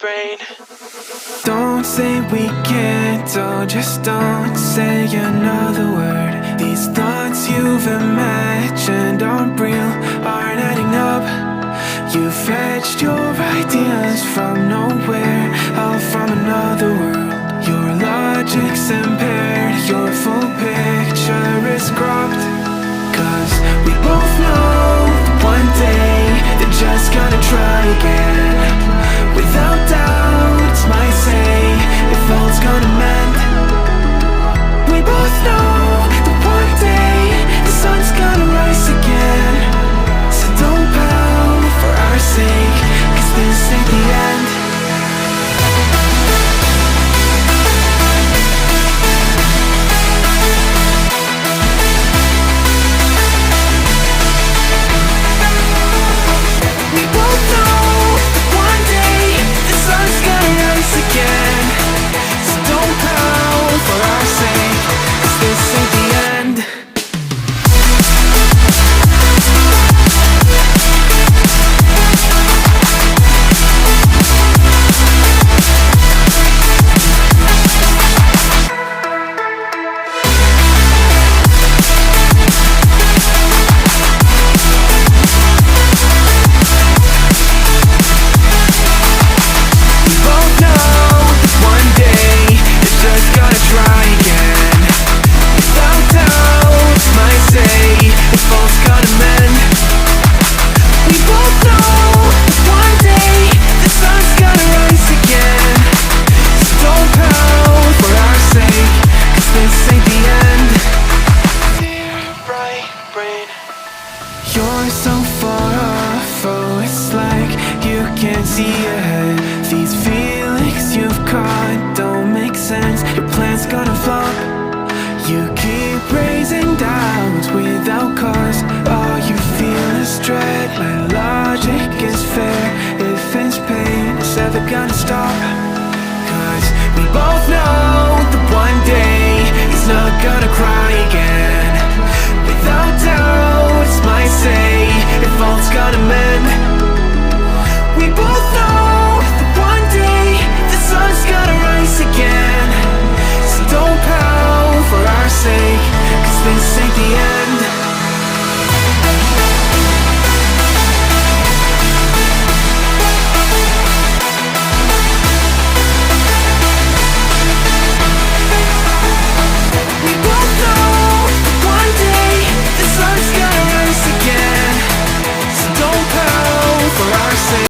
brain. Don't say we can't, oh, just don't say another word. These thoughts you've imagined aren't real, aren't adding up. You fetched your ideas from nowhere, all from another world. Your logic's impaired, your full picture is cropped. Cause we both know that one day they're just gonna try again. Without doubt, it's my say if all's gonna mend. We both know that one day the sun's gonna rise again. So don't pout for our sake, cause this ain't the end. We both know that one day the sun's gonna rise again. So don't pout for our sake, cause this ain't the end. We both know that one day they're just gonna try again. Without doubt, my say if all's gonna mend. We both know that one day the sun's gonna rise again. So don't pout for our sake, cause this ain't the end. Dear right brain. You're so far off, oh, it's like you can't see ahead. These feelings you've caught don't make sense, your plan's gonna flop. You keep raising doubts without cause, all you feel is dread. My logic is fair, if it's pain, it's ever gonna stop. Cause we both know that one day he's not gonna cry again. Without doubt, it's my say if all's gonna mend.